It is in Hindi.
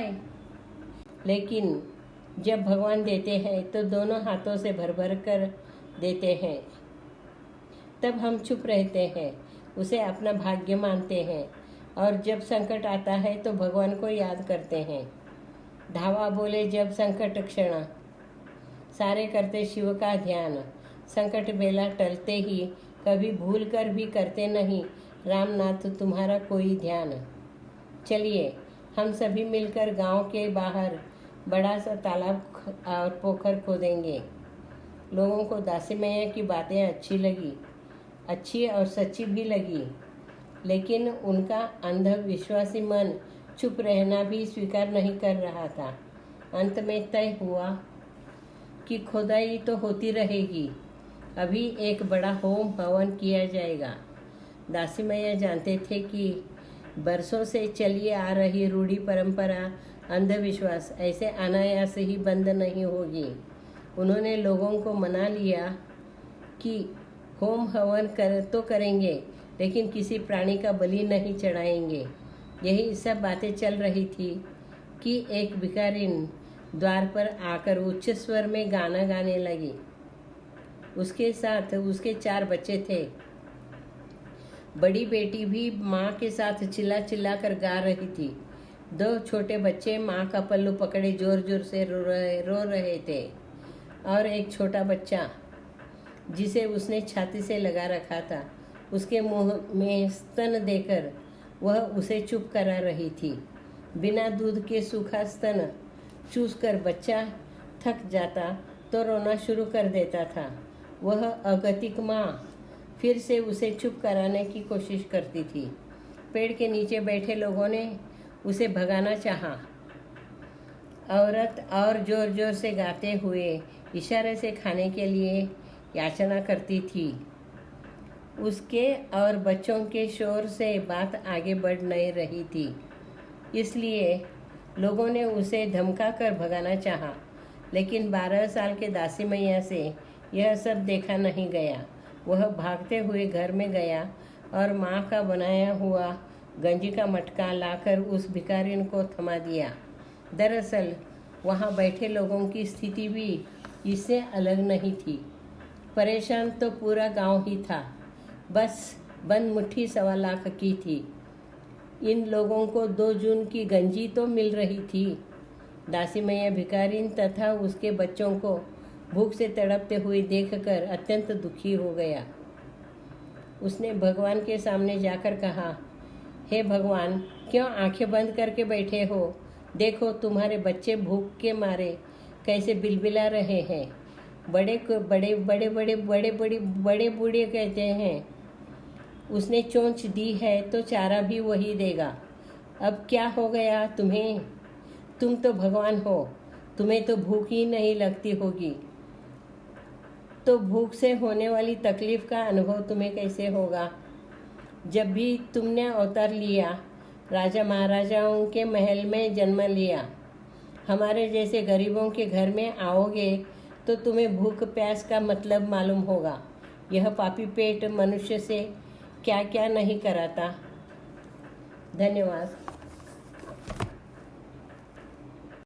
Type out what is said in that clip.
पाए। लेकिन जब भगवान देते हैं तो दोनों हाथों से भर भर कर देते हैं। तब हम चुप रहते हैं, उसे अपना भाग्य मानते हैं और जब संकट आता है तो भगवान को याद करते हैं। धावा बोले जब संकट क्षण, सारे करते शिव का ध्यान। संकट बेला टलते ही कभी भूल कर भी करते नहीं रामनाथ तुम्हारा कोई ध्यान। चलिए हम सभी मिलकर गांव के बाहर बड़ा सा तालाब और पोखर खोदेंगे। लोगों को दासी मैया की बातें अच्छी और सच्ची भी लगी, लेकिन उनका अंधविश्वासी मन चुप रहना भी स्वीकार नहीं कर रहा था। अंत में तय हुआ कि खुदाई तो होती रहेगी, अभी एक बड़ा होम हवन किया जाएगा। दासी मैया जानते थे कि बरसों से चली आ रही रूढ़ी परंपरा अंधविश्वास ऐसे अनायास ही बंद नहीं होगी। उन्होंने लोगों को मना लिया कि होम हवन करेंगे, लेकिन किसी प्राणी का बलि नहीं चढ़ाएंगे। यही सब बातें चल रही थी कि एक भिखारिन द्वार पर आकर उच्च स्वर में गाना गाने लगी। उसके साथ उसके 4 बच्चे थे। बड़ी बेटी भी माँ के साथ चिल्ला चिल्ला कर गा रही थी। 2 छोटे बच्चे माँ का पल्लू पकड़े जोर जोर से रो रहे थे और एक छोटा बच्चा जिसे उसने छाती से लगा रखा था, उसके मुंह में स्तन देकर वह उसे चुप करा रही थी। बिना दूध के सूखा स्तन चूसकर बच्चा थक जाता तो रोना शुरू कर देता था। वह अगतिक माँ फिर से उसे चुप कराने की कोशिश करती थी। पेड़ के नीचे बैठे लोगों ने उसे भगाना चाहा। औरत और जोर जोर से गाते हुए इशारे से खाने के लिए याचना करती थी। उसके और बच्चों के शोर से बात आगे बढ़ नहीं रही थी, इसलिए लोगों ने उसे धमका कर भगाना चाहा। लेकिन 12 साल के दासी मैया से यह सब देखा नहीं गया। वह भागते हुए घर में गया और माँ का बनाया हुआ गंजी का मटका लाकर उस भिखारिन को थमा दिया। दरअसल वहाँ बैठे लोगों की स्थिति भी इससे अलग नहीं थी। परेशान तो पूरा गांव ही था, बस बंद मुट्ठी 1.25 लाख की थी। इन लोगों को 2 जून की गंजी तो मिल रही थी। दासी मैया भिखारिन तथा उसके बच्चों को भूख से तड़पते हुए देखकर अत्यंत दुखी हो गया। उसने भगवान के सामने जाकर कहा, हे भगवान, क्यों आंखें बंद करके बैठे हो? देखो तुम्हारे बच्चे भूख के मारे कैसे बिलबिला रहे हैं। बड़े बूढ़े कहते हैं उसने चोंच दी है तो चारा भी वही देगा। अब क्या हो गया तुम्हें? तुम तो भगवान हो, तुम्हें तो भूख ही नहीं लगती होगी, तो भूख से होने वाली तकलीफ का अनुभव तुम्हें कैसे होगा? जब भी तुमने अवतार लिया, राजा महाराजाओं के महल में जन्म लिया, हमारे जैसे गरीबों के घर में आओगे तो तुम्हें भूख प्यास का मतलब मालूम होगा। यह पापी पेट मनुष्य से क्या क्या नहीं कराता। धन्यवाद।